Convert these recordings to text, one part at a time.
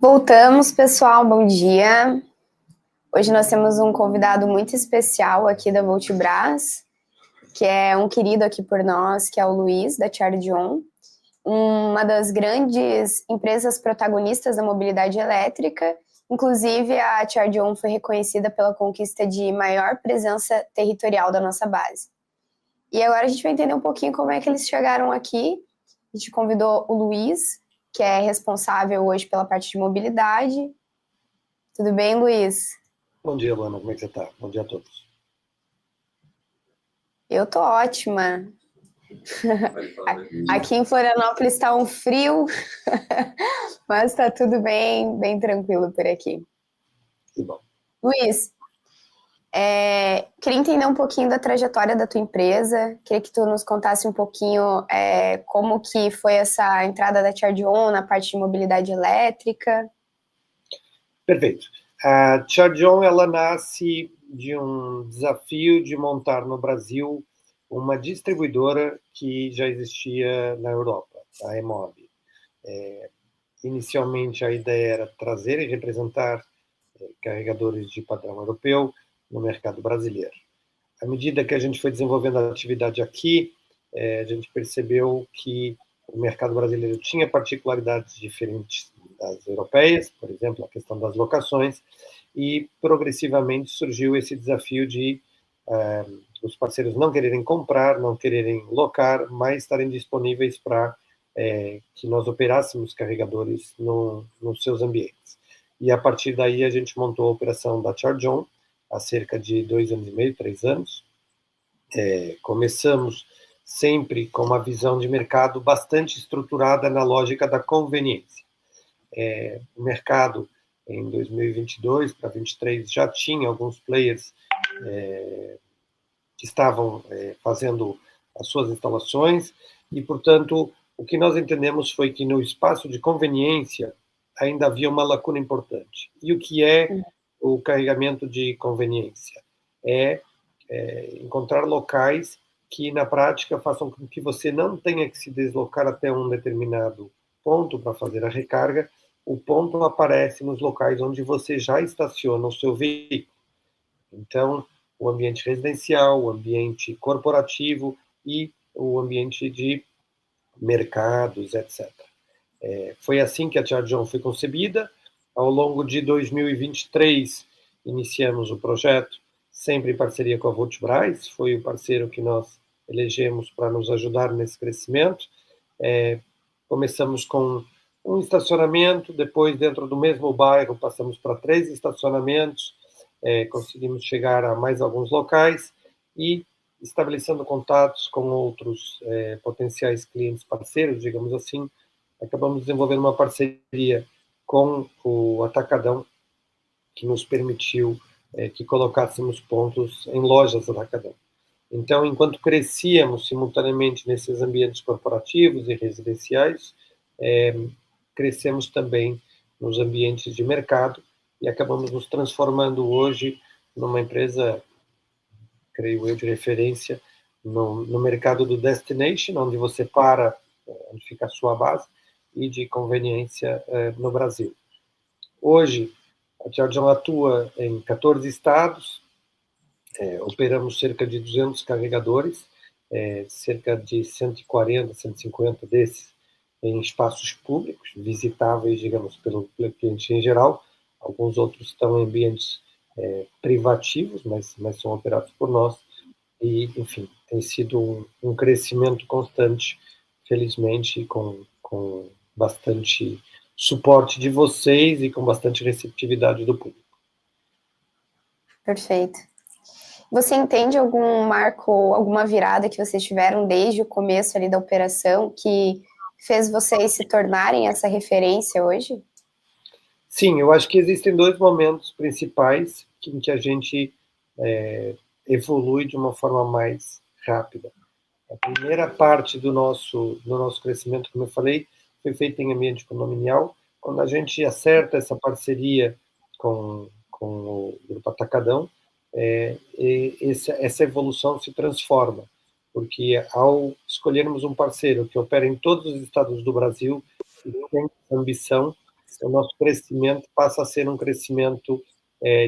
Voltamos, pessoal, bom dia. Hoje nós temos um convidado muito especial aqui da Voltibras, que é um querido aqui por nós, que é o Luiz, da Chardion, uma das grandes empresas protagonistas da mobilidade elétrica. Inclusive, a Chardion foi reconhecida pela conquista de maior presença territorial da nossa base. E agora a gente vai entender um pouquinho como é que eles chegaram aqui. A gente convidou o Luiz, que é responsável hoje pela parte de mobilidade. Tudo bem, Luiz? Bom dia, Luana. Como é que você está? Bom dia a todos. Eu tô ótima. Aqui em Florianópolis está um frio, mas está tudo bem tranquilo por aqui. Que bom. Luiz, queria entender um pouquinho da trajetória da tua empresa. Queria que tu nos contasse um pouquinho como que foi essa entrada da Chardion na parte de mobilidade elétrica. Perfeito. A Chardion, ela nasce de um desafio de montar no Brasil uma distribuidora que já existia na Europa, a EMOB. Inicialmente, a ideia era trazer e representar carregadores de padrão europeu no mercado brasileiro. À medida que a gente foi desenvolvendo a atividade aqui, a gente percebeu que o mercado brasileiro tinha particularidades diferentes das europeias, por exemplo, a questão das locações, e progressivamente surgiu esse desafio de os parceiros não quererem comprar, não quererem locar, mas estarem disponíveis para que nós operássemos carregadores nos seus ambientes. E a partir daí a gente montou a operação da Chardion, há cerca de 2 anos e meio, 3 anos. Começamos sempre com uma visão de mercado bastante estruturada na lógica da conveniência. O mercado, em 2022 para 2023, já tinha alguns players que estavam fazendo as suas instalações e, portanto, o que nós entendemos foi que no espaço de conveniência ainda havia uma lacuna importante. E o que é o carregamento de conveniência? Encontrar locais que, na prática, façam com que você não tenha que se deslocar até um determinado ponto para fazer a recarga. O ponto aparece nos locais onde você já estaciona o seu veículo. Então, o ambiente residencial, o ambiente corporativo e o ambiente de mercados, etc. Foi assim que a Chardion foi concebida. Ao longo de 2023, iniciamos o projeto, sempre em parceria com a Voltibras, foi o parceiro que nós elegemos para nos ajudar nesse crescimento. Começamos com um estacionamento, depois, dentro do mesmo bairro, passamos para 3 estacionamentos, conseguimos chegar a mais alguns locais e, estabelecendo contatos com outros potenciais clientes parceiros, digamos assim, acabamos desenvolvendo uma parceria com o Atacadão, que nos permitiu que colocássemos pontos em lojas Atacadão. Então, enquanto crescíamos simultaneamente nesses ambientes corporativos e residenciais, crescemos também nos ambientes de mercado e acabamos nos transformando hoje numa empresa, creio eu, de referência no mercado do destination, onde você para, onde fica a sua base, e de conveniência no Brasil. Hoje, a Chardion atua em 14 estados, operamos cerca de 200 carregadores, cerca de 140, 150 desses em espaços públicos, visitáveis, digamos, pelo cliente em geral. Alguns outros estão em ambientes privativos, mas são operados por nós. E, enfim, tem sido um crescimento constante, felizmente, com bastante suporte de vocês e com bastante receptividade do público. Perfeito. Você entende algum marco, alguma virada que vocês tiveram desde o começo ali da operação que fez vocês se tornarem essa referência hoje? Sim, eu acho que existem 2 momentos principais em que a gente evolui de uma forma mais rápida. A primeira parte do nosso crescimento, como eu falei, foi feita em ambiente condominial. Quando a gente acerta essa parceria com o Grupo Atacadão, essa evolução se transforma, porque ao escolhermos um parceiro que opera em todos os estados do Brasil e tem ambição, o nosso crescimento passa a ser um crescimento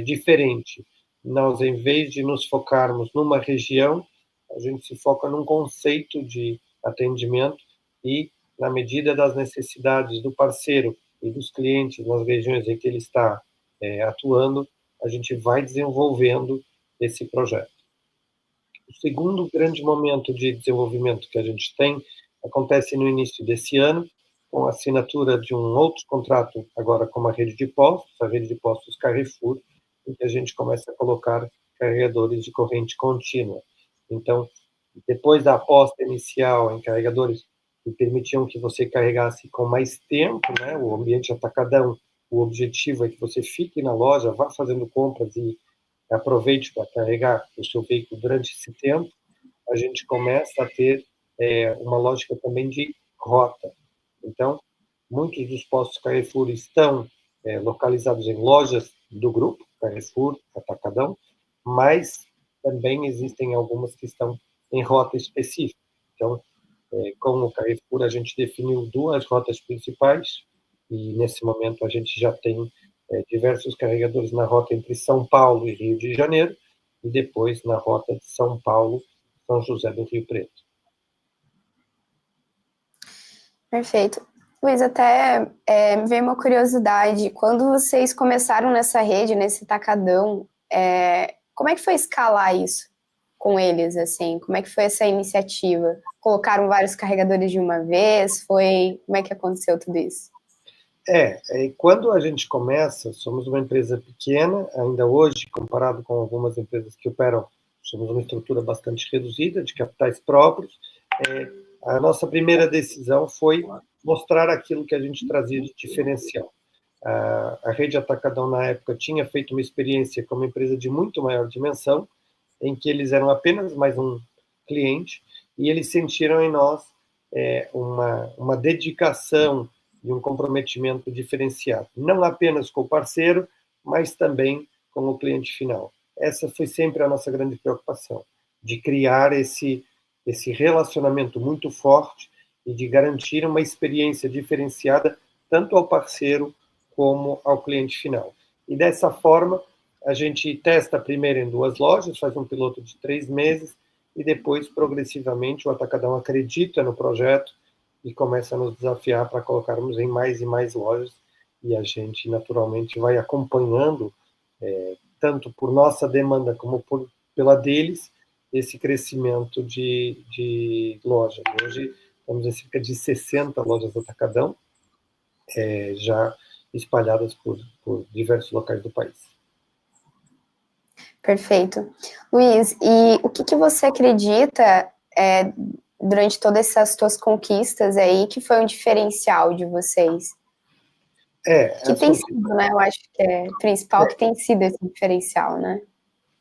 diferente. Nós, em vez de nos focarmos numa região, a gente se foca num conceito de atendimento e, na medida das necessidades do parceiro e dos clientes nas regiões em que ele está atuando, a gente vai desenvolvendo esse projeto. O segundo grande momento de desenvolvimento que a gente tem acontece no início desse ano, com a assinatura de um outro contrato, agora com a rede de postos, a rede de postos Carrefour, em que a gente começa a colocar carregadores de corrente contínua. Então, depois da aposta inicial em carregadores que permitiam que você carregasse com mais tempo, né, o ambiente atacadão, o objetivo é que você fique na loja, vá fazendo compras e aproveite para carregar o seu veículo durante esse tempo, a gente começa a ter uma lógica também de rota. Então, muitos dos postos Carrefour estão localizados em lojas do grupo, Carrefour, Atacadão, mas também existem algumas que estão em rota específica. Então, com o Carrefour, a gente definiu 2 rotas principais, e nesse momento a gente já tem diversos carregadores na rota entre São Paulo e Rio de Janeiro, e depois na rota de São Paulo, São José do Rio Preto. Perfeito. Luiz, até me veio uma curiosidade. Quando vocês começaram nessa rede, nesse tacadão, como é que foi escalar isso com eles, assim? Como é que foi essa iniciativa? Colocaram vários carregadores de uma vez? Como é que aconteceu tudo isso? Quando a gente começa, somos uma empresa pequena, ainda hoje, comparado com algumas empresas que operam, somos uma estrutura bastante reduzida, de capitais próprios. A nossa primeira decisão foi mostrar aquilo que a gente trazia de diferencial. A Rede Atacadão, na época, tinha feito uma experiência com uma empresa de muito maior dimensão, em que eles eram apenas mais um cliente, e eles sentiram em nós uma dedicação e um comprometimento diferenciado, não apenas com o parceiro, mas também com o cliente final. Essa foi sempre a nossa grande preocupação, de criar esse relacionamento muito forte e de garantir uma experiência diferenciada tanto ao parceiro como ao cliente final. E dessa forma, a gente testa primeiro em 2 lojas, faz um piloto de 3 meses, e depois, progressivamente, o Atacadão acredita no projeto e começa a nos desafiar para colocarmos em mais e mais lojas, e a gente, naturalmente, vai acompanhando, tanto por nossa demanda como pela deles, esse crescimento de lojas. Hoje, estamos em cerca de 60 lojas do Atacadão, já espalhadas por diversos locais do país. Perfeito. Luiz, e o que você acredita durante todas essas suas conquistas aí que foi um diferencial de vocês? Que tem sido, né? Eu acho que é principal que tem sido esse diferencial, né?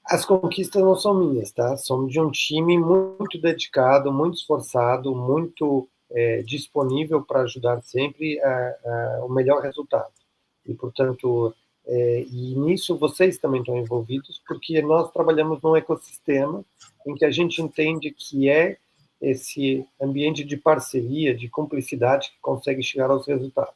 As conquistas não são minhas, tá? São de um time muito dedicado, muito esforçado, muito disponível para ajudar sempre o melhor resultado. E, portanto, e nisso vocês também estão envolvidos, porque nós trabalhamos num ecossistema em que a gente entende que é esse ambiente de parceria, de cumplicidade que consegue chegar aos resultados.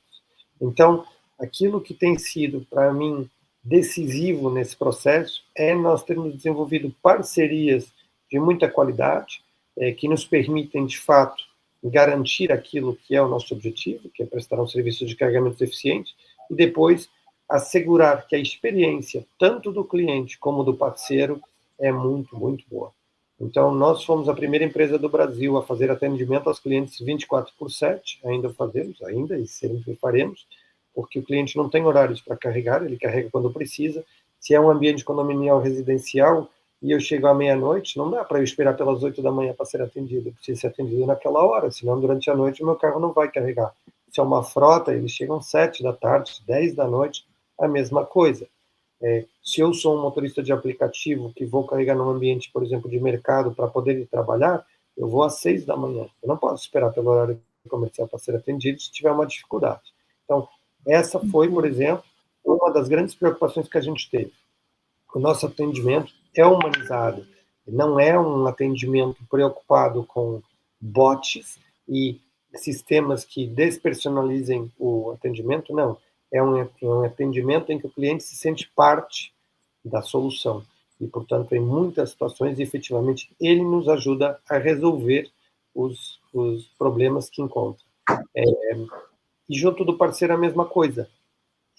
Então, aquilo que tem sido, para mim, decisivo nesse processo é nós termos desenvolvido parcerias de muita qualidade, que nos permitem, de fato, garantir aquilo que é o nosso objetivo, que é prestar um serviço de carregamento eficiente, e depois assegurar que a experiência, tanto do cliente como do parceiro, é muito, muito boa. Então, nós fomos a primeira empresa do Brasil a fazer atendimento aos clientes 24/7, ainda fazemos, ainda, e sempre faremos, porque o cliente não tem horários para carregar, ele carrega quando precisa. Se é um ambiente condominial residencial e eu chego à meia-noite, não dá para eu esperar pelas 8 da manhã para ser atendido, eu preciso ser atendido naquela hora, senão durante a noite o meu carro não vai carregar. Se é uma frota, eles chegam 7 da tarde, 10 da noite, a mesma coisa. Se eu sou um motorista de aplicativo que vou carregar num ambiente, por exemplo, de mercado para poder ir trabalhar, eu vou às 6 da manhã. Eu não posso esperar pelo horário comercial para ser atendido se tiver uma dificuldade. Então, essa foi, por exemplo, uma das grandes preocupações que a gente teve. O nosso atendimento é humanizado, não é um atendimento preocupado com bots e sistemas que despersonalizem o atendimento, não. é um atendimento em que o cliente se sente parte da solução. E, portanto, em muitas situações, efetivamente, ele nos ajuda a resolver os problemas que encontra. E junto do parceiro a mesma coisa.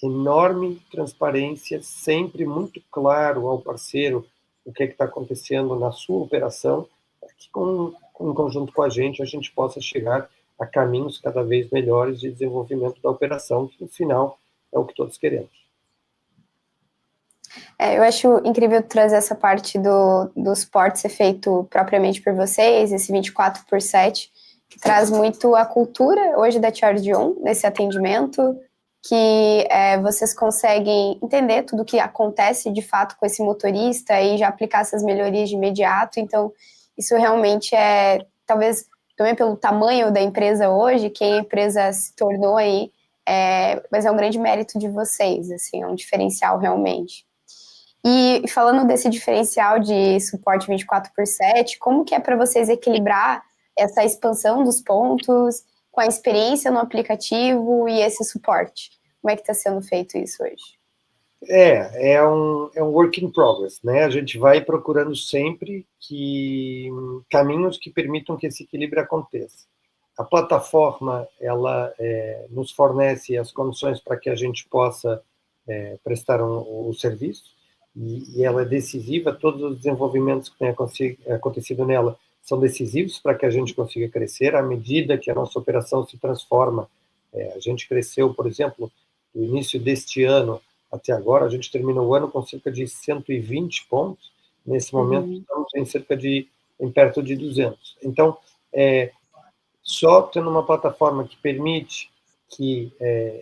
Enorme transparência, sempre muito claro ao parceiro o que está acontecendo na sua operação, para que, em conjunto com a gente possa chegar a caminhos cada vez melhores de desenvolvimento da operação, que, no final, é o que todos queremos. Eu acho incrível trazer essa parte do suporte ser feito propriamente por vocês, esse 24/7, que traz muito a cultura hoje da Charge On, nesse atendimento, que vocês conseguem entender tudo o que acontece de fato com esse motorista e já aplicar essas melhorias de imediato. Então, isso realmente talvez, também pelo tamanho da empresa hoje, quem a empresa se tornou aí, mas é um grande mérito de vocês, assim, é um diferencial realmente. E falando desse diferencial de suporte 24/7, como que é para vocês equilibrar essa expansão dos pontos com a experiência no aplicativo e esse suporte? Como é que está sendo feito isso hoje? É um work in progress, né? A gente vai procurando sempre caminhos que permitam que esse equilíbrio aconteça. A plataforma, ela nos fornece as condições para que a gente possa prestar o serviço, e ela é decisiva. Todos os desenvolvimentos que têm acontecido nela são decisivos para que a gente consiga crescer à medida que a nossa operação se transforma. A gente cresceu, por exemplo, do início deste ano até agora, a gente terminou o ano com cerca de 120 pontos. Nesse momento, estamos em perto de 200. Então, só tendo uma plataforma que permite que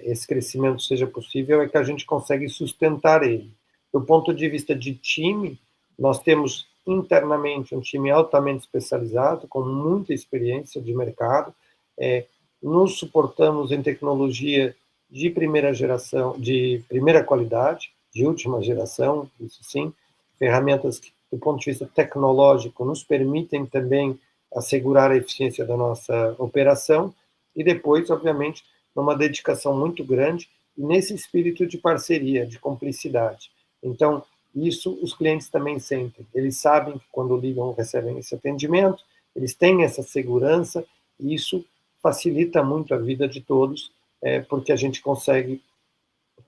esse crescimento seja possível é que a gente consegue sustentar ele. Do ponto de vista de time, nós temos internamente um time altamente especializado, com muita experiência de mercado. Nos suportamos em tecnologia de primeira geração, de primeira qualidade, de última geração, isso sim, ferramentas que, do ponto de vista tecnológico, nos permitem também assegurar a eficiência da nossa operação, e depois, obviamente, numa dedicação muito grande e nesse espírito de parceria, de cumplicidade. Então, isso os clientes também sentem. Eles sabem que quando ligam, recebem esse atendimento, eles têm essa segurança, e isso facilita muito a vida de todos, porque a gente consegue,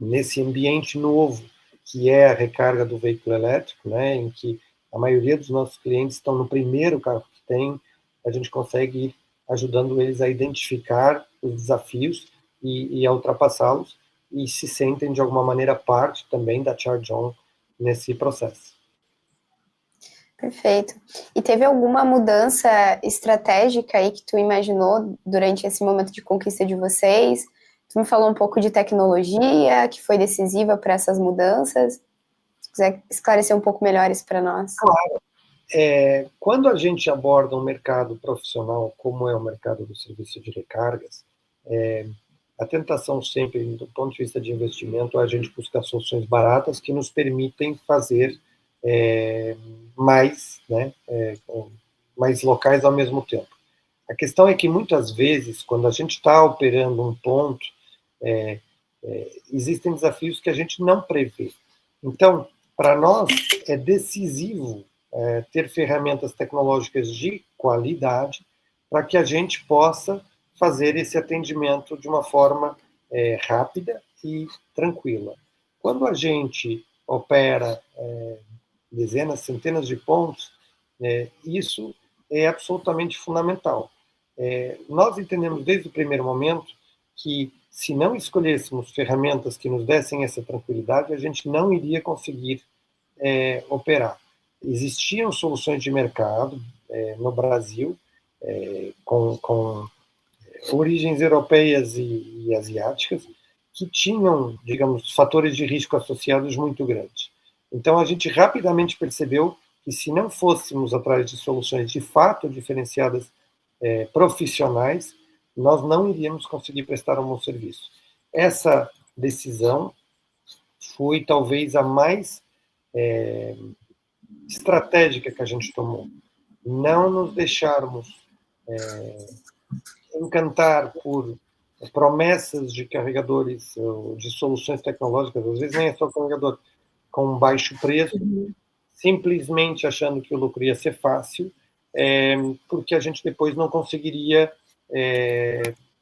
nesse ambiente novo, que é a recarga do veículo elétrico, né, em que a maioria dos nossos clientes estão no primeiro carro que tem, a gente consegue ir ajudando eles a identificar os desafios e a ultrapassá-los, e se sentem, de alguma maneira, parte também da Charge On nesse processo. Perfeito. E teve alguma mudança estratégica aí que tu imaginou durante esse momento de conquista de vocês? Tu me falou um pouco de tecnologia, que foi decisiva para essas mudanças. Se quiser esclarecer um pouco melhor isso para nós. Claro. Quando a gente aborda um mercado profissional, como é o mercado do serviço de recargas, a tentação sempre, do ponto de vista de investimento, é a gente buscar soluções baratas que nos permitem fazer mais, né, mais locais ao mesmo tempo. A questão é que, muitas vezes, quando a gente está operando um ponto, existem desafios que a gente não prevê. Então, para nós, é decisivo ter ferramentas tecnológicas de qualidade para que a gente possa fazer esse atendimento de uma forma rápida e tranquila. Quando a gente opera dezenas, centenas de pontos, isso é absolutamente fundamental. Nós entendemos desde o primeiro momento que, se não escolhêssemos ferramentas que nos dessem essa tranquilidade, a gente não iria conseguir operar. Existiam soluções de mercado no Brasil, com origens europeias e asiáticas, que tinham, digamos, fatores de risco associados muito grandes. Então, a gente rapidamente percebeu que, se não fôssemos atrás de soluções de fato diferenciadas, profissionais, nós não iríamos conseguir prestar um bom serviço. Essa decisão foi talvez a mais estratégica que a gente tomou. Não nos deixarmos encantar por as promessas de carregadores, de soluções tecnológicas, às vezes nem é só carregador, com baixo preço, simplesmente achando que o lucro ia ser fácil, porque a gente depois não conseguiria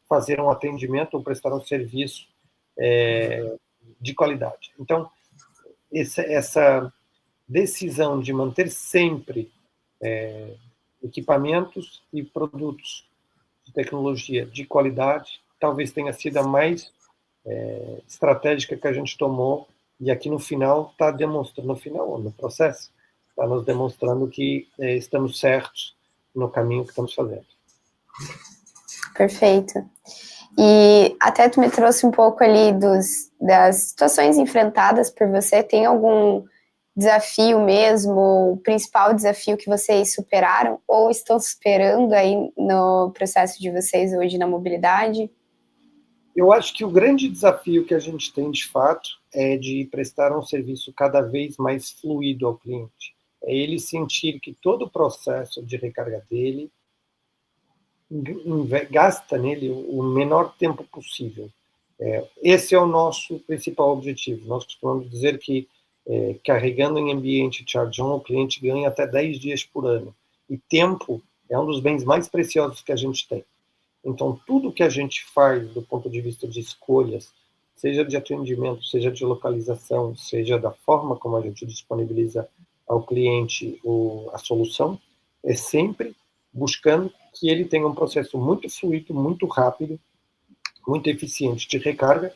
fazer um atendimento ou prestar um serviço de qualidade. Então, essa decisão de manter sempre equipamentos e produtos de tecnologia de qualidade talvez tenha sido a mais estratégica que a gente tomou, e aqui no final está demonstrando, no processo, está nos demonstrando que estamos certos no caminho que estamos fazendo. Perfeito. E até tu me trouxe um pouco ali das situações enfrentadas por você. Tem algum desafio mesmo, o principal desafio que vocês superaram ou estão superando aí no processo de vocês hoje na mobilidade? Eu acho que o grande desafio que a gente tem, de fato, é de prestar um serviço cada vez mais fluido ao cliente. É ele sentir que todo o processo de recarga dele gasta nele o menor tempo possível. Esse é o nosso principal objetivo. Nós costumamos dizer que, carregando em ambiente Charge-on, o cliente ganha até 10 dias por ano. E tempo é um dos bens mais preciosos que a gente tem. Então, tudo que a gente faz do ponto de vista de escolhas, seja de atendimento, seja de localização, seja da forma como a gente disponibiliza ao cliente a solução, é sempre buscando que ele tenha um processo muito fluido, muito rápido, muito eficiente de recarga,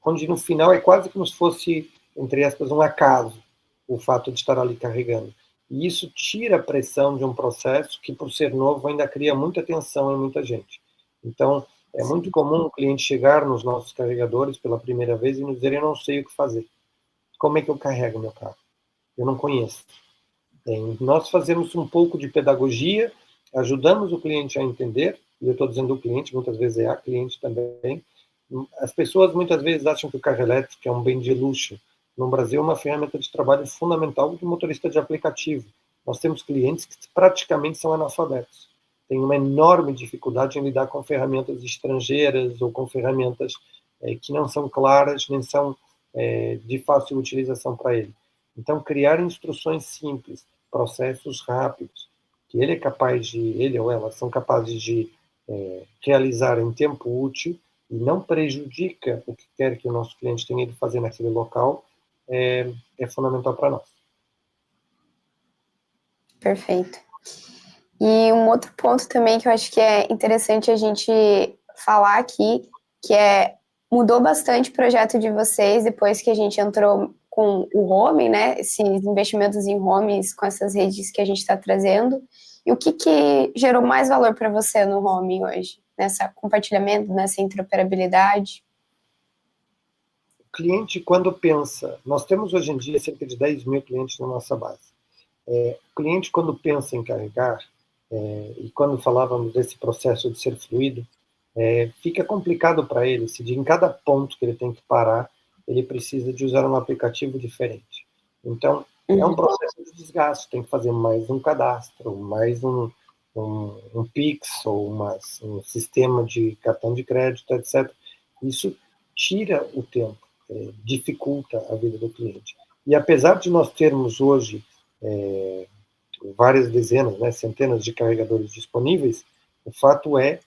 onde no final é quase como se fosse, entre aspas, um acaso o fato de estar ali carregando. E isso tira a pressão de um processo que, por ser novo, ainda cria muita tensão em muita gente. Então, é muito comum o cliente chegar nos nossos carregadores pela primeira vez e nos dizer: eu não sei o que fazer. Como é que eu carrego meu carro? Eu não conheço. Nós fazemos um pouco de pedagogia, ajudamos o cliente a entender, e eu estou dizendo o cliente, muitas vezes é a cliente também. As pessoas muitas vezes acham que o carro elétrico é um bem de luxo. No Brasil, é uma ferramenta de trabalho fundamental do motorista de aplicativo. Nós temos clientes que praticamente são analfabetos. Têm uma enorme dificuldade em lidar com ferramentas estrangeiras ou com ferramentas que não são claras, nem são de fácil utilização para ele. Então, criar instruções simples, processos rápidos, que ele ou ela são capazes de realizar em tempo útil e não prejudica o que quer que o nosso cliente tenha de fazer naquele local, é fundamental para nós. Perfeito. E um outro ponto também que eu acho que é interessante a gente falar aqui, que mudou bastante o projeto de vocês depois que a gente entrou com o home, né? Esses investimentos em homes com essas redes que a gente está trazendo. E o que gerou mais valor para você no home hoje? Nessa compartilhamento, nessa interoperabilidade? O cliente, quando pensa... Nós temos hoje em dia cerca de 10 mil clientes na nossa base. O cliente, quando pensa em carregar, e quando falávamos desse processo de ser fluido, fica complicado para ele se em cada ponto que ele tem que parar, ele precisa de usar um aplicativo diferente. Então, é um processo de desgaste, tem que fazer mais um cadastro, mais um Pix, ou um sistema de cartão de crédito, etc. Isso tira o tempo, dificulta a vida do cliente. E apesar de nós termos hoje várias dezenas, né, centenas de carregadores disponíveis, o fato é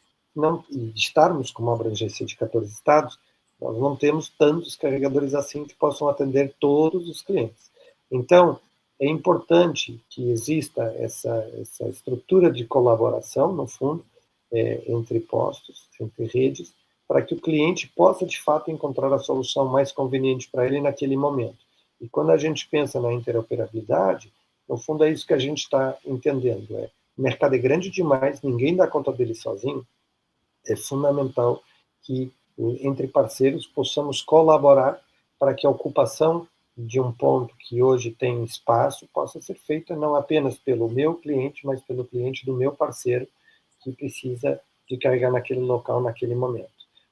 de estarmos com uma abrangência de 14 estados, nós não temos tantos carregadores assim que possam atender todos os clientes. Então, é importante que exista essa estrutura de colaboração, no fundo, entre postos, entre redes, para que o cliente possa, de fato, encontrar a solução mais conveniente para ele naquele momento. E quando a gente pensa na interoperabilidade, no fundo é isso que a gente está entendendo. O mercado é grande demais, ninguém dá conta dele sozinho. É fundamental que, entre parceiros, possamos colaborar para que a ocupação de um ponto que hoje tem espaço possa ser feita não apenas pelo meu cliente, mas pelo cliente do meu parceiro, que precisa de carregar naquele local, naquele momento.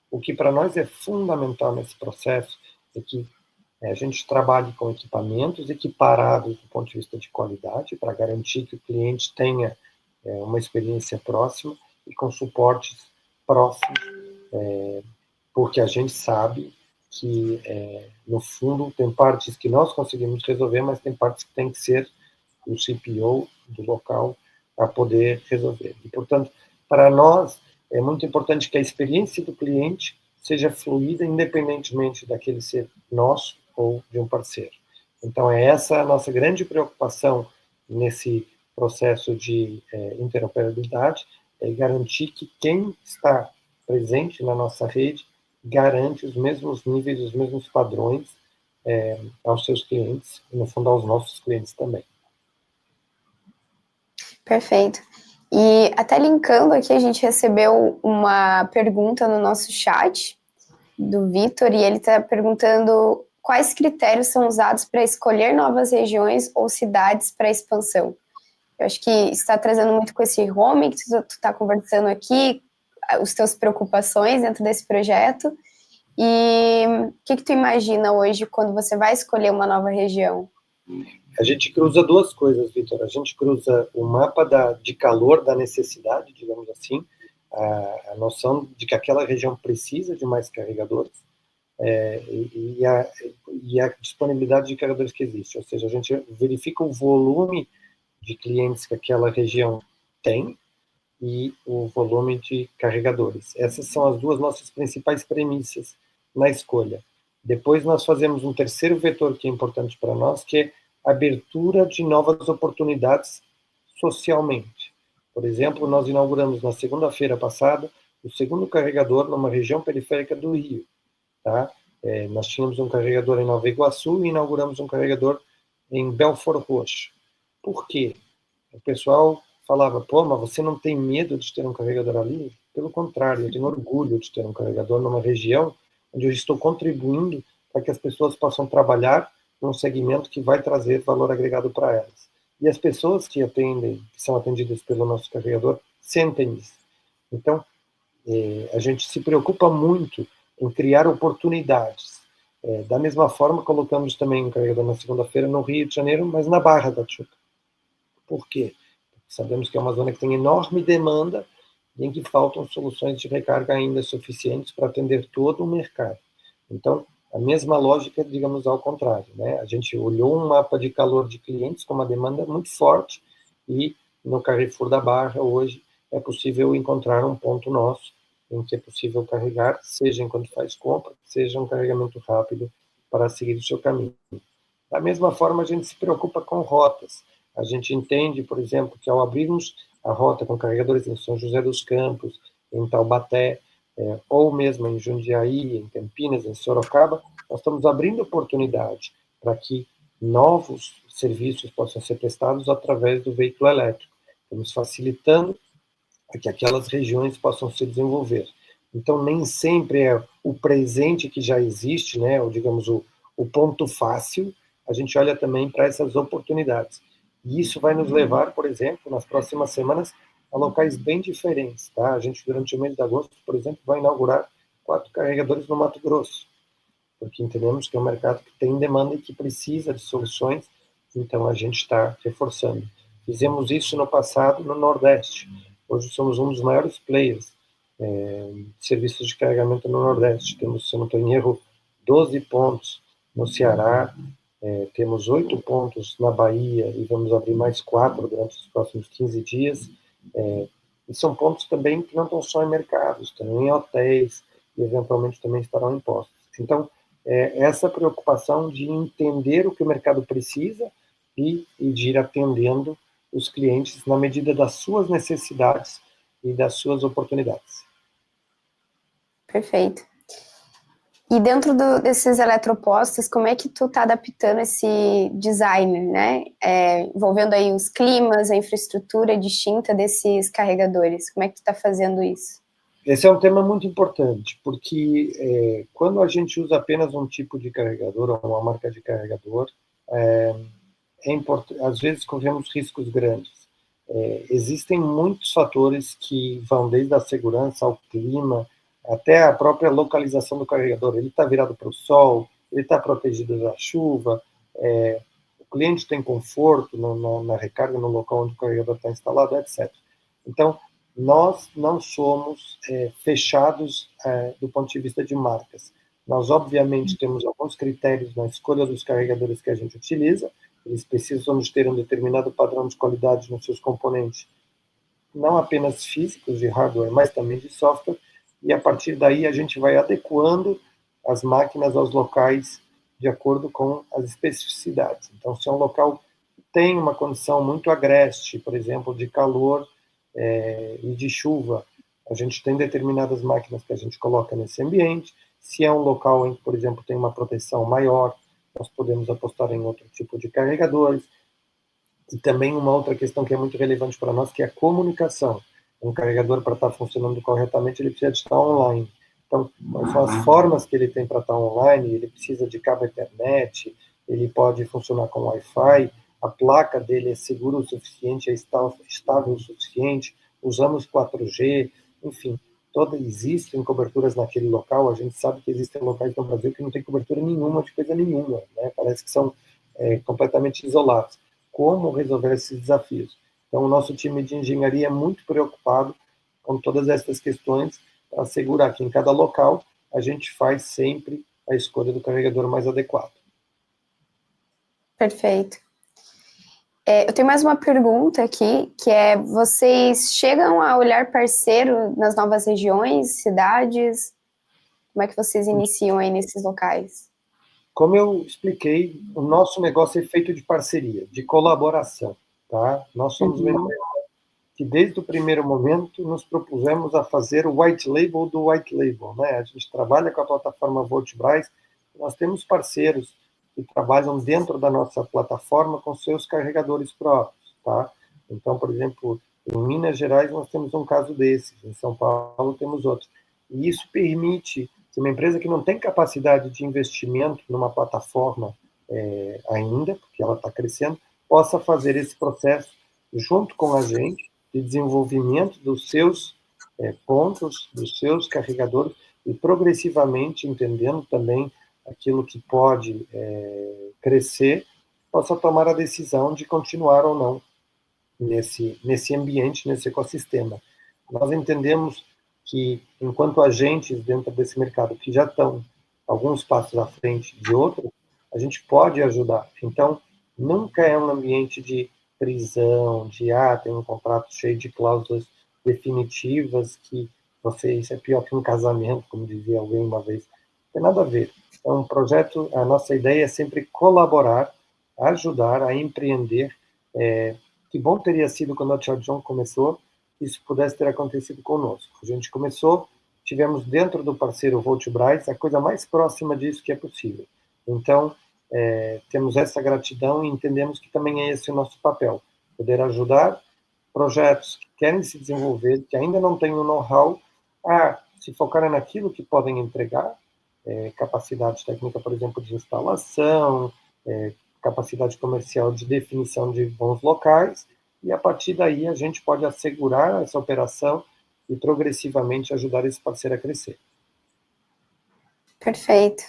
O que para nós é fundamental nesse processo é que a gente trabalhe com equipamentos equiparados do ponto de vista de qualidade, para garantir que o cliente tenha uma experiência próxima e com suportes próximos porque a gente sabe que, no fundo, tem partes que nós conseguimos resolver, mas tem partes que tem que ser o CPO do local para poder resolver. E, portanto, para nós, é muito importante que a experiência do cliente seja fluida, independentemente daquele ser nosso ou de um parceiro. Então, é essa a nossa grande preocupação nesse processo de interoperabilidade, é garantir que quem está presente na nossa rede garante os mesmos níveis, os mesmos padrões aos seus clientes, e, no fundo, aos nossos clientes também. Perfeito. E até linkando aqui, a gente recebeu uma pergunta no nosso chat do Vitor, e ele está perguntando quais critérios são usados para escolher novas regiões ou cidades para expansão. Eu acho que está trazendo muito com esse home que tu está conversando aqui, os teus preocupações dentro desse projeto. E o que tu imagina hoje quando você vai escolher uma nova região? A gente cruza duas coisas, Vitor. A gente cruza o mapa de calor da necessidade, digamos assim, a noção de que aquela região precisa de mais carregadores, e a disponibilidade de carregadores que existe. Ou seja, a gente verifica o volume de clientes que aquela região tem e o volume de carregadores. Essas são as duas nossas principais premissas na escolha. Depois nós fazemos um terceiro vetor que é importante para nós, que é a abertura de novas oportunidades socialmente. Por exemplo, nós inauguramos na segunda-feira passada o segundo carregador numa região periférica do Rio. Tá? Nós tínhamos um carregador em Nova Iguaçu e inauguramos um carregador em Belford Roxo. Por quê? O pessoal falava, pô, mas você não tem medo de ter um carregador ali? Pelo contrário, eu tenho orgulho de ter um carregador numa região onde eu estou contribuindo para que as pessoas possam trabalhar num segmento que vai trazer valor agregado para elas. E as pessoas que são atendidas pelo nosso carregador, sentem isso. Então, a gente se preocupa muito em criar oportunidades. Da mesma forma, colocamos também um carregador na segunda-feira no Rio de Janeiro, mas na Barra da Tijuca. Por quê? Porque sabemos que é uma zona que tem enorme demanda e em que faltam soluções de recarga ainda suficientes para atender todo o mercado. Então, a mesma lógica, digamos, ao contrário, né? A gente olhou um mapa de calor de clientes com uma demanda muito forte e no Carrefour da Barra, hoje, é possível encontrar um ponto nosso em que é possível carregar, seja enquanto faz compra, seja um carregamento rápido para seguir o seu caminho. Da mesma forma, a gente se preocupa com rotas. A gente entende, por exemplo, que ao abrirmos a rota com carregadores em São José dos Campos, em Taubaté, ou mesmo em Jundiaí, em Campinas, em Sorocaba, nós estamos abrindo oportunidade para que novos serviços possam ser prestados através do veículo elétrico. Estamos facilitando para que aquelas regiões possam se desenvolver. Então, nem sempre é o presente que já existe, né, ou digamos o ponto fácil, a gente olha também para essas oportunidades. E isso vai nos levar, por exemplo, nas próximas semanas, a locais bem diferentes. Tá? A gente, durante o mês de agosto, por exemplo, vai inaugurar 4 carregadores no Mato Grosso, porque entendemos que é um mercado que tem demanda e que precisa de soluções, então a gente está reforçando. Fizemos isso no passado no Nordeste. Hoje somos um dos maiores players de serviços de carregamento no Nordeste. Temos, se não estou em erro, 12 pontos no Ceará, temos 8 pontos na Bahia e vamos abrir mais 4 durante os próximos 15 dias. E são pontos também que não estão só em mercados, também em hotéis e eventualmente também estarão em postos. Então, essa preocupação de entender o que o mercado precisa e de ir atendendo os clientes na medida das suas necessidades e das suas oportunidades. Perfeito. E dentro desses eletropostos, como é que tu está adaptando esse design, né? Envolvendo aí os climas, a infraestrutura distinta desses carregadores. Como é que tu está fazendo isso? Esse é um tema muito importante, porque quando a gente usa apenas um tipo de carregador ou uma marca de carregador, às vezes corremos riscos grandes. Existem muitos fatores que vão desde a segurança ao clima, até a própria localização do carregador. Ele está virado para o sol, ele está protegido da chuva, o cliente tem conforto na recarga no local onde o carregador está instalado, etc. Então, nós não somos fechados do ponto de vista de marcas. Nós, obviamente, temos alguns critérios na escolha dos carregadores que a gente utiliza, eles precisam de ter um determinado padrão de qualidade nos seus componentes, não apenas físicos de hardware, mas também de software, e a partir daí a gente vai adequando as máquinas aos locais de acordo com as especificidades. Então, se é um local que tem uma condição muito agreste, por exemplo, de calor e de chuva, a gente tem determinadas máquinas que a gente coloca nesse ambiente. Se é um local em que, por exemplo, tem uma proteção maior, nós podemos apostar em outro tipo de carregadores. E também uma outra questão que é muito relevante para nós, que é a comunicação. Um carregador, para estar funcionando corretamente, ele precisa de estar online. Então, quais são as formas que ele tem para estar online? Ele precisa de cabo Ethernet, ele pode funcionar com Wi-Fi, a placa dele é segura o suficiente, é estável o suficiente, usamos 4G, enfim, existem coberturas naquele local. A gente sabe que existem locais no Brasil que não tem cobertura nenhuma de coisa nenhuma, né? Parece que são completamente isolados. Como resolver esses desafios? Então, o nosso time de engenharia é muito preocupado com todas essas questões para assegurar que em cada local a gente faz sempre a escolha do carregador mais adequado. Perfeito. Eu tenho mais uma pergunta aqui, que é, vocês chegam a olhar parceiro nas novas regiões, cidades? Como é que vocês iniciam aí nesses locais? Como eu expliquei, o nosso negócio é feito de parceria, de colaboração, tá? Nós somos uma empresa que, desde o primeiro momento, nos propusemos a fazer o white label do white label, né? A gente trabalha com a plataforma Voltbras, nós temos parceiros que trabalham dentro da nossa plataforma com seus carregadores próprios, tá? Então, por exemplo, em Minas Gerais nós temos um caso desses, em São Paulo temos outros. E isso permite que uma empresa que não tem capacidade de investimento numa plataforma ainda, porque ela está crescendo, possa fazer esse processo junto com a gente, de desenvolvimento dos seus pontos, dos seus carregadores, e progressivamente, entendendo também aquilo que pode crescer, possa tomar a decisão de continuar ou não nesse ambiente, nesse ecossistema. Nós entendemos que, enquanto agentes dentro desse mercado que já estão alguns passos à frente de outros, a gente pode ajudar. Então, nunca é um ambiente de prisão, tem um contrato cheio de cláusulas definitivas que isso é pior que um casamento, como dizia alguém uma vez. Não tem nada a ver. É um projeto, a nossa ideia é sempre colaborar, ajudar a empreender. Que bom teria sido quando a Charge On começou, isso pudesse ter acontecido conosco. A gente começou, tivemos dentro do parceiro Voltbras a coisa mais próxima disso que é possível. Então, temos essa gratidão e entendemos que também é esse o nosso papel, poder ajudar projetos que querem se desenvolver, que ainda não têm o know-how, a se focarem naquilo que podem entregar, capacidade técnica, por exemplo, de instalação, capacidade comercial de definição de bons locais, e a partir daí a gente pode assegurar essa operação e progressivamente ajudar esse parceiro a crescer. Perfeito.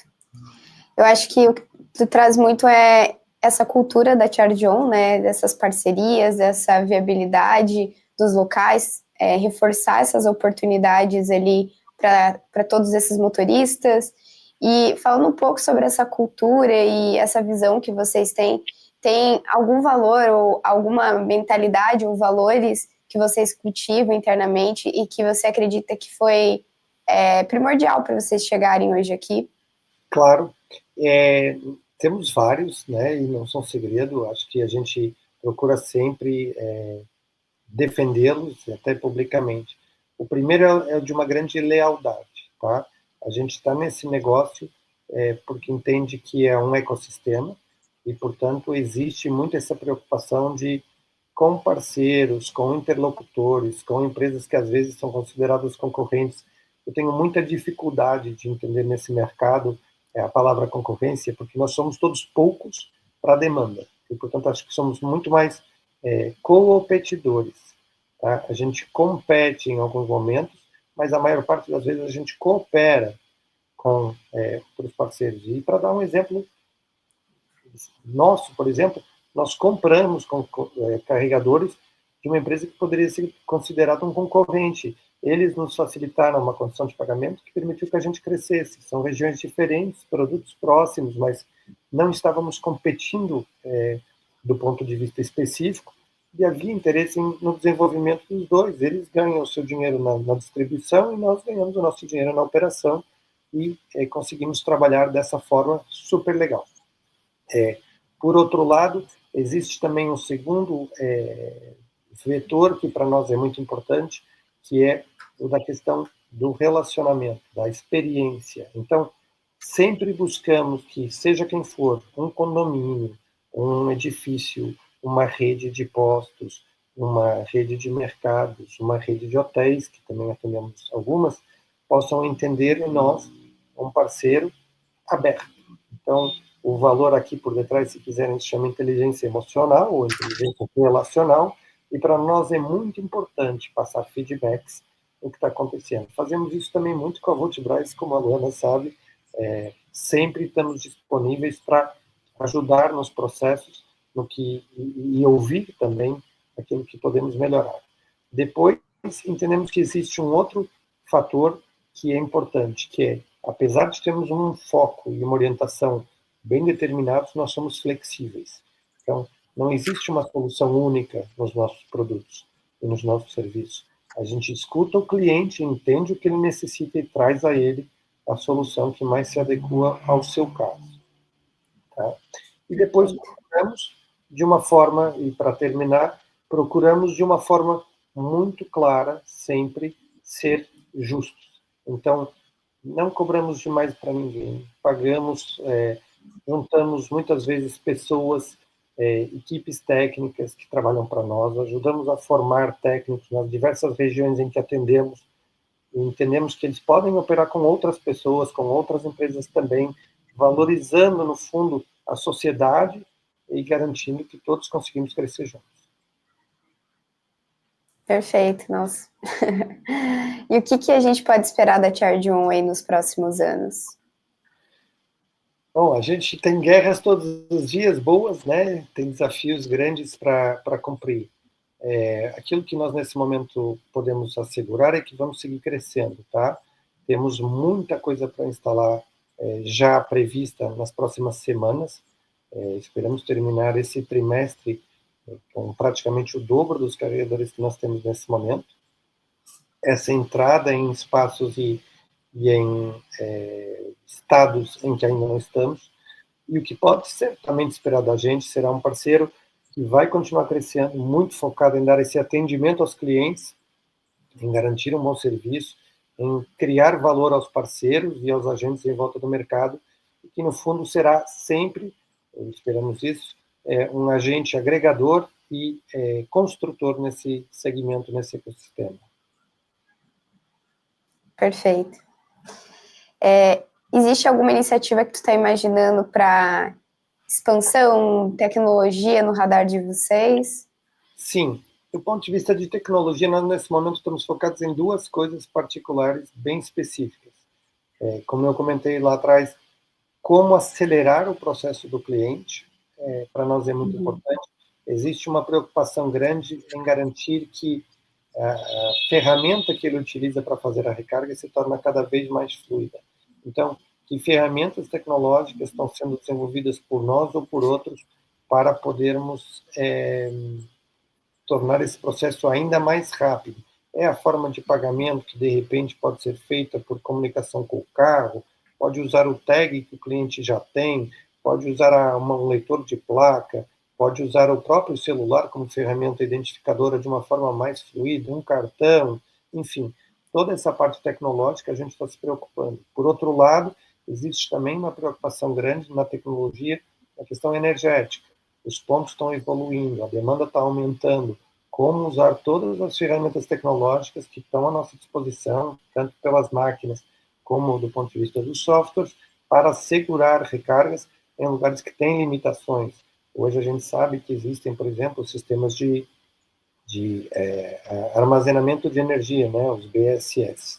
Eu acho que o que tu traz muito é essa cultura da Charge On, né, dessas parcerias, dessa viabilidade dos locais, reforçar essas oportunidades ali para todos esses motoristas. E falando um pouco sobre essa cultura e essa visão que vocês têm, tem algum valor ou alguma mentalidade ou valores que vocês cultivam internamente e que você acredita que foi primordial para vocês chegarem hoje aqui? Claro, temos vários, né, e não são segredo, acho que a gente procura sempre defendê-los, até publicamente. O primeiro é de uma grande lealdade, tá? A gente está nesse negócio porque entende que é um ecossistema e, portanto, existe muito essa preocupação de, com parceiros, com interlocutores, com empresas que às vezes são consideradas concorrentes. Eu tenho muita dificuldade de entender nesse mercado a palavra concorrência, porque nós somos todos poucos para a demanda. E, portanto, acho que somos muito mais competidores. Tá? A gente compete em alguns momentos, mas a maior parte das vezes a gente coopera com os parceiros. E para dar um exemplo nosso, por exemplo, nós compramos carregadores de uma empresa que poderia ser considerada um concorrente. Eles nos facilitaram uma condição de pagamento que permitiu que a gente crescesse. São regiões diferentes, produtos próximos, mas não estávamos competindo do ponto de vista específico, e havia interesse no desenvolvimento dos dois. Eles ganham o seu dinheiro na distribuição e nós ganhamos o nosso dinheiro na operação, e conseguimos trabalhar dessa forma super legal. Por outro lado, existe também um segundo vetor que para nós é muito importante, que é o da questão do relacionamento, da experiência. Então, sempre buscamos que, seja quem for, um condomínio, um edifício, uma rede de postos, uma rede de mercados, uma rede de hotéis, que também atendemos algumas, possam entender em nós um parceiro aberto. Então, o valor aqui por detrás, se quiserem, se chama inteligência emocional ou inteligência relacional, e para nós é muito importante passar feedbacks do que está acontecendo. Fazemos isso também muito com a Vultibras, como a Luana sabe, sempre estamos disponíveis para ajudar nos processos e ouvir também aquilo que podemos melhorar. Depois, entendemos que existe um outro fator que é importante, que é, apesar de termos um foco e uma orientação bem determinados, nós somos flexíveis. Então, não existe uma solução única nos nossos produtos e nos nossos serviços. A gente escuta o cliente, entende o que ele necessita e traz a ele a solução que mais se adequa ao seu caso. Tá? E depois procuramos de uma forma, e para terminar, procuramos de uma forma muito clara, sempre, ser justos. Então, não cobramos demais para ninguém, pagamos, juntamos muitas vezes pessoas, equipes técnicas que trabalham para nós, ajudamos a formar técnicos nas diversas regiões em que atendemos, e entendemos que eles podem operar com outras pessoas, com outras empresas também, valorizando, no fundo, a sociedade e garantindo que todos conseguimos crescer juntos. Perfeito, nossa. E o que a gente pode esperar da Charge On aí nos próximos anos? Bom, a gente tem guerras todos os dias, boas, né? Tem desafios grandes para cumprir. Aquilo que nós, nesse momento, podemos assegurar é que vamos seguir crescendo, tá? Temos muita coisa para instalar já prevista nas próximas semanas. Esperamos terminar esse trimestre com praticamente o dobro dos carregadores que nós temos nesse momento. Essa entrada em espaços e em estados em que ainda não estamos. E o que pode ser também esperado da gente será um parceiro que vai continuar crescendo, muito focado em dar esse atendimento aos clientes, em garantir um bom serviço, em criar valor aos parceiros e aos agentes em volta do mercado, e que, no fundo, será sempre, esperamos isso, um agente agregador e construtor nesse segmento, nesse ecossistema. Perfeito. Existe alguma iniciativa que tu está imaginando para expansão, tecnologia no radar de vocês? Sim. Do ponto de vista de tecnologia, nós, nesse momento, estamos focados em duas coisas particulares bem específicas. Como eu comentei lá atrás, como acelerar o processo do cliente, para nós é muito importante. Existe uma preocupação grande em garantir que a ferramenta que ele utiliza para fazer a recarga se torna cada vez mais fluida. Então, que ferramentas tecnológicas estão sendo desenvolvidas por nós ou por outros para podermos tornar esse processo ainda mais rápido? É a forma de pagamento que, de repente, pode ser feita por comunicação com o carro, pode usar o tag que o cliente já tem, pode usar um leitor de placa, pode usar o próprio celular como ferramenta identificadora de uma forma mais fluida, um cartão, enfim, toda essa parte tecnológica a gente está se preocupando. Por outro lado, existe também uma preocupação grande na tecnologia, na questão energética. Os pontos estão evoluindo, a demanda está aumentando. Como usar todas as ferramentas tecnológicas que estão à nossa disposição, tanto pelas máquinas como do ponto de vista dos softwares, para assegurar recargas em lugares que têm limitações. Hoje a gente sabe que existem, por exemplo, sistemas de armazenamento de energia, né, os BSS.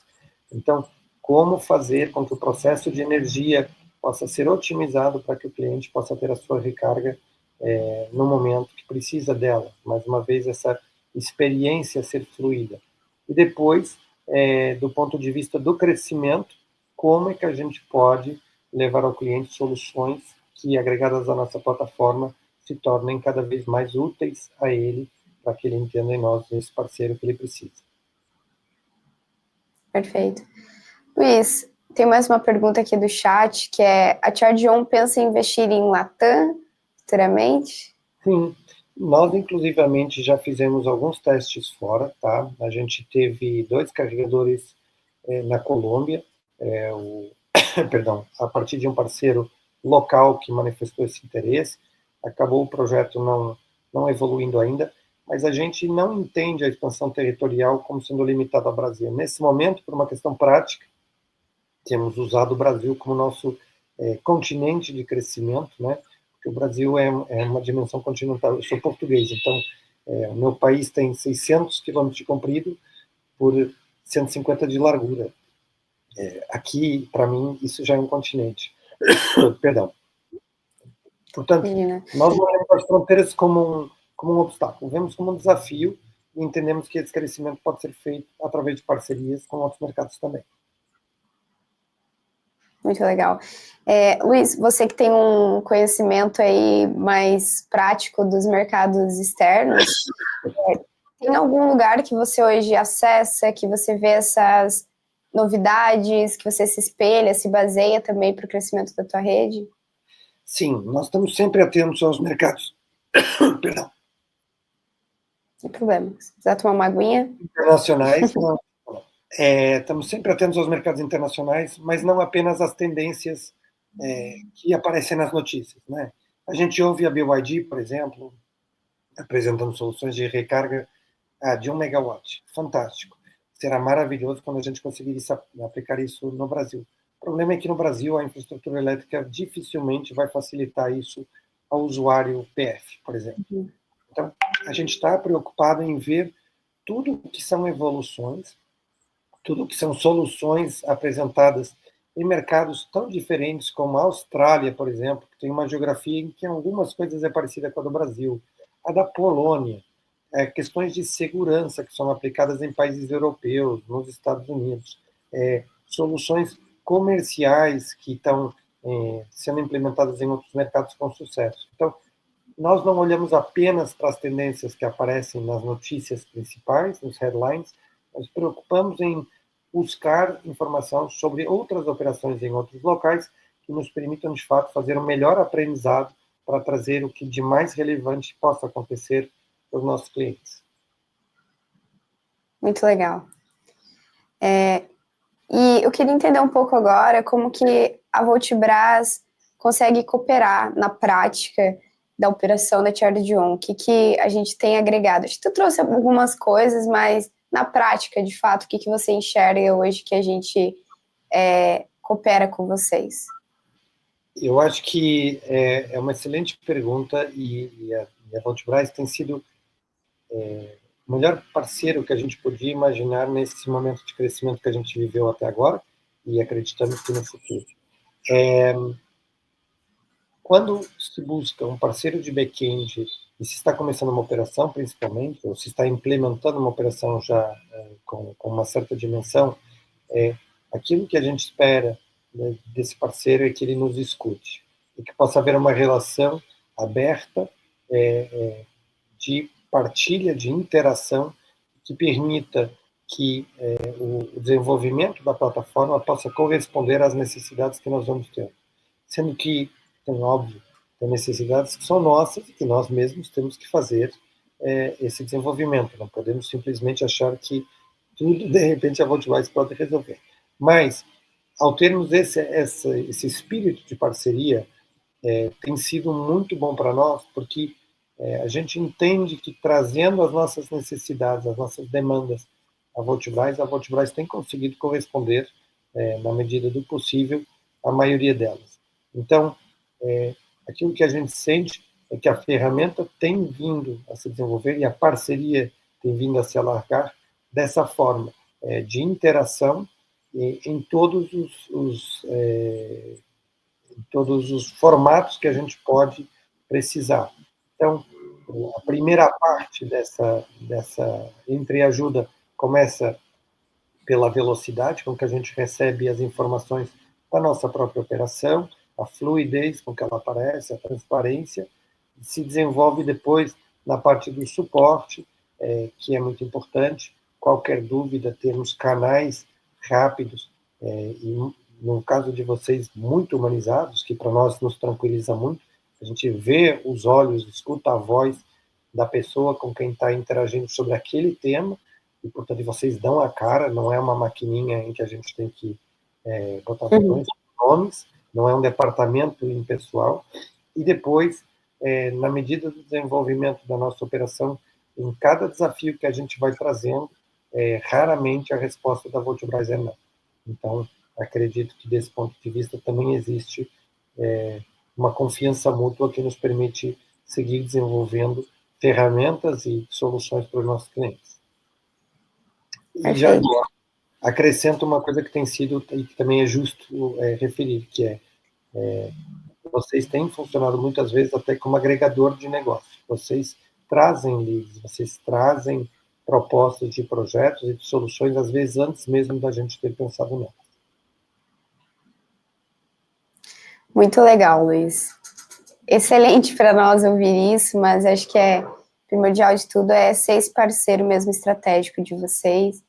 Então, como fazer com que o processo de energia possa ser otimizado para que o cliente possa ter a sua recarga no momento que precisa dela. Mais uma vez, essa experiência ser fluida. E depois, do ponto de vista do crescimento, como é que a gente pode levar ao cliente soluções que, agregadas à nossa plataforma, se tornem cada vez mais úteis a ele, para que ele entenda em nós esse parceiro que ele precisa. Perfeito. Luiz, tem mais uma pergunta aqui do chat, que é: a Charge.on pensa em investir em Latam futuramente? Sim, nós inclusivamente já fizemos alguns testes fora, tá? A gente teve 2 carregadores na Colômbia, perdão, a partir de um parceiro local que manifestou esse interesse. Acabou o projeto não evoluindo ainda, mas a gente não entende a expansão territorial como sendo limitada ao Brasil. Nesse momento, por uma questão prática, temos usado o Brasil como nosso continente de crescimento, né? Porque o Brasil é uma dimensão continental. Eu sou português, então o meu país tem 600 quilômetros de comprido por 150 de largura. Aqui, para mim, isso já é um continente. Perdão. Portanto, nós não vemos as fronteiras como um obstáculo, vemos como um desafio e entendemos que esse crescimento pode ser feito através de parcerias com outros mercados também. Muito legal. Luiz, você que tem um conhecimento aí mais prático dos mercados externos, tem algum lugar que você hoje acessa, que você vê essas novidades, que você se espelha, se baseia também para o crescimento da tua rede? Sim, nós estamos sempre atentos aos mercados. Perdão. Sem problema. Se quiser tomar uma aguinha. Internacionais, não. Estamos sempre atentos aos mercados internacionais, mas não apenas às tendências que aparecem nas notícias, né? A gente ouve a BYD, por exemplo, apresentando soluções de recarga de 1 megawatt. Fantástico. Será maravilhoso quando a gente conseguir aplicar isso no Brasil. O problema é que no Brasil a infraestrutura elétrica dificilmente vai facilitar isso ao usuário PF, por exemplo. Então, a gente está preocupado em ver tudo que são evoluções, tudo que são soluções apresentadas em mercados tão diferentes como a Austrália, por exemplo, que tem uma geografia em que algumas coisas é parecida com a do Brasil, a da Polônia, questões de segurança que são aplicadas em países europeus, nos Estados Unidos, soluções comerciais que estão sendo implementadas em outros mercados com sucesso. Então, nós não olhamos apenas para as tendências que aparecem nas notícias principais, nos headlines, nós preocupamos em buscar informação sobre outras operações em outros locais que nos permitam, de fato, fazer um melhor aprendizado para trazer o que de mais relevante possa acontecer para os nossos clientes. Muito legal. E eu queria entender um pouco agora como que a Voltibras consegue cooperar na prática da operação da Charge.on. O que a gente tem agregado? Acho que tu trouxe algumas coisas, mas na prática, de fato, o que você enxerga hoje que a gente coopera com vocês? Eu acho que é uma excelente pergunta e a Voltibras tem sido o melhor parceiro que a gente podia imaginar nesse momento de crescimento que a gente viveu até agora e acreditamos que no futuro. Quando se busca um parceiro de back-end e se está começando uma operação, principalmente, ou se está implementando uma operação já com uma certa dimensão, aquilo que a gente espera, né, desse parceiro é que ele nos escute e que possa haver uma relação aberta de partilha, de interação, que permita que o desenvolvimento da plataforma possa corresponder às necessidades que nós vamos ter. Sendo que, óbvio, tem necessidades que são nossas e que nós mesmos temos que fazer esse desenvolvimento. Não podemos simplesmente achar que tudo, de repente, a Voltibras pode resolver. Mas, ao termos esse espírito de parceria, tem sido muito bom para nós, porque a gente entende que, trazendo as nossas necessidades, as nossas demandas à Voltibras tem conseguido corresponder, na medida do possível, à maioria delas. Então, aquilo que a gente sente é que a ferramenta tem vindo a se desenvolver e a parceria tem vindo a se alargar dessa forma, de interação em todos os formatos que a gente pode precisar. Então, A primeira parte dessa entreajuda começa pela velocidade com que a gente recebe as informações da nossa própria operação, a fluidez com que ela aparece, a transparência, se desenvolve depois na parte do suporte, que é muito importante. Qualquer dúvida, termos canais rápidos, e no caso de vocês, muito humanizados, que para nós nos tranquiliza muito. A gente vê os olhos, escuta a voz da pessoa com quem está interagindo sobre aquele tema, e, portanto, vocês dão a cara, não é uma maquininha em que a gente tem que botar botões, nomes, não é um departamento impessoal. E depois, na medida do desenvolvimento da nossa operação, em cada desafio que a gente vai trazendo, raramente a resposta da Voltibras é não. Então, acredito que, desse ponto de vista, também existe uma confiança mútua que nos permite seguir desenvolvendo ferramentas e soluções para os nossos clientes. E já acrescento uma coisa que tem sido, e que também é justo referir, que vocês têm funcionado muitas vezes até como agregador de negócio. Vocês trazem leads, vocês trazem propostas de projetos e de soluções, às vezes antes mesmo da gente ter pensado nelas. Muito legal, Luiz. Excelente para nós ouvir isso, mas acho que primordial de tudo ser esse parceiro mesmo estratégico de vocês.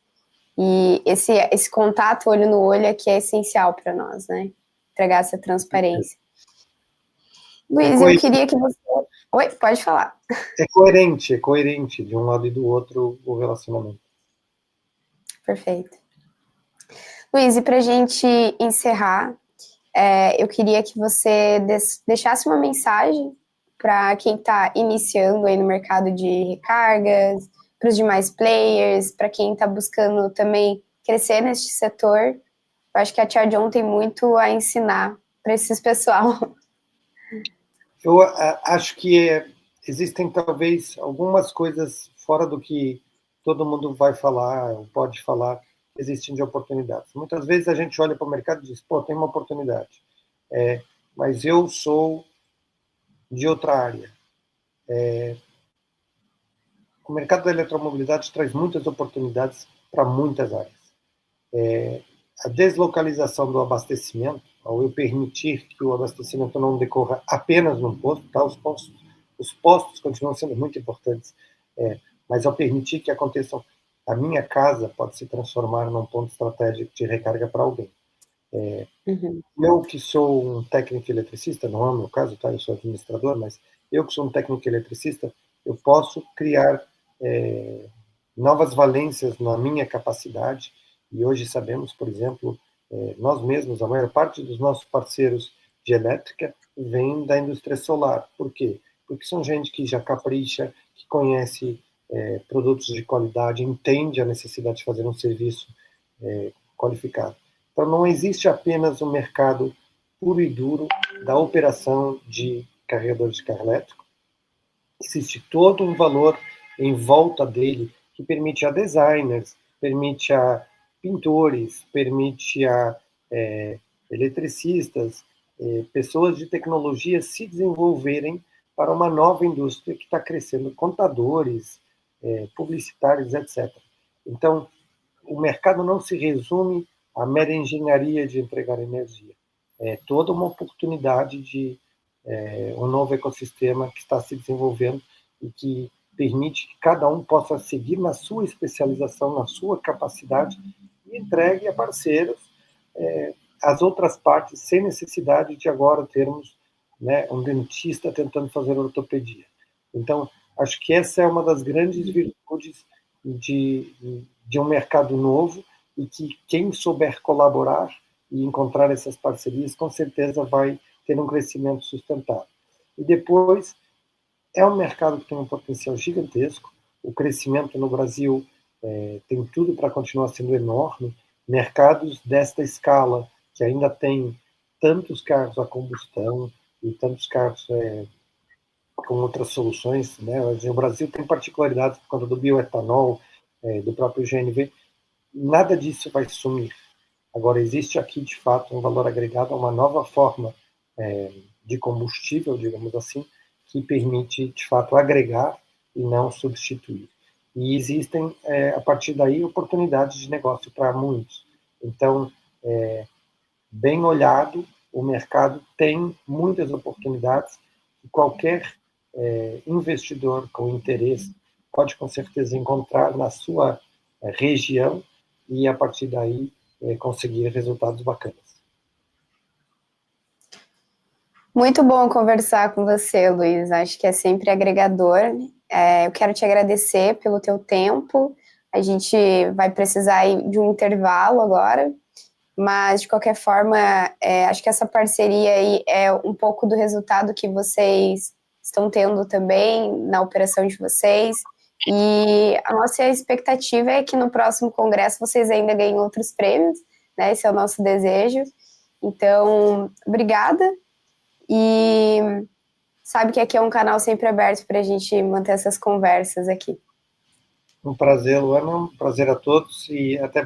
E esse contato olho no olho que é essencial para nós, né? Entregar essa transparência. Luiz, eu queria que você... Oi, pode falar. É coerente de um lado e do outro o relacionamento. Perfeito. Luiz, e para a gente encerrar, eu queria que você deixasse uma mensagem para quem está iniciando aí no mercado de recargas, para os demais players, para quem está buscando também crescer neste setor. Eu acho que a Charge On tem muito a ensinar para esses pessoal. Eu acho que existem talvez algumas coisas fora do que todo mundo vai falar ou pode falar, existem de oportunidades. Muitas vezes a gente olha para o mercado e diz, pô, tem uma oportunidade, mas eu sou de outra área. O mercado da eletromobilidade traz muitas oportunidades para muitas áreas. A deslocalização do abastecimento, ao eu permitir que o abastecimento não decorra apenas num posto, tá? Os postos continuam sendo muito importantes, mas ao permitir que aconteçam, a minha casa pode se transformar num ponto estratégico de recarga para alguém. Eu que sou um técnico eletricista, não é o meu caso, tá? Eu sou administrador, mas eu que sou um técnico eletricista, eu posso criar novas valências na minha capacidade, e hoje sabemos, por exemplo, nós mesmos, a maior parte dos nossos parceiros de elétrica vem da indústria solar. Por quê? Porque são gente que já capricha, que conhece produtos de qualidade, entende a necessidade de fazer um serviço qualificado. Então, não existe apenas um mercado puro e duro da operação de carregadores de carro elétrico. Existe todo um valor em volta dele que permite a designers, permite a pintores, permite a eletricistas, pessoas de tecnologia se desenvolverem para uma nova indústria que está crescendo, contadores, publicitários, etc. Então, o mercado não se resume à mera engenharia de entregar energia. É toda uma oportunidade de um novo ecossistema que está se desenvolvendo e que permite que cada um possa seguir na sua especialização, na sua capacidade e entregue a parceiros as outras partes sem necessidade de agora termos um dentista tentando fazer ortopedia. Então, acho que essa é uma das grandes virtudes de um mercado novo e que quem souber colaborar e encontrar essas parcerias, com certeza vai ter um crescimento sustentável. E depois, é um mercado que tem um potencial gigantesco, o crescimento no Brasil tem tudo para continuar sendo enorme, mercados desta escala, que ainda tem tantos carros a combustão e tantos carros com outras soluções, né? O Brasil tem particularidades por conta do bioetanol, do próprio GNV, nada disso vai sumir. Agora, existe aqui, de fato, um valor agregado a uma nova forma de combustível, digamos assim, que permite, de fato, agregar e não substituir. E existem, a partir daí, oportunidades de negócio para muitos. Então, bem olhado, o mercado tem muitas oportunidades e qualquer investidor com interesse pode, com certeza, encontrar na sua região e, a partir daí, conseguir resultados bacanas. Muito bom conversar com você, Luiz. Acho que é sempre agregador. Eu quero te agradecer pelo teu tempo. A gente vai precisar de um intervalo agora, mas, de qualquer forma, acho que essa parceria aí é um pouco do resultado que vocês estão tendo também na operação de vocês. E a nossa expectativa é que no próximo congresso vocês ainda ganhem outros prêmios, né? Esse é o nosso desejo. Então, obrigada. E sabe que aqui é um canal sempre aberto para a gente manter essas conversas aqui. Um prazer, Luana, um prazer a todos e até breve.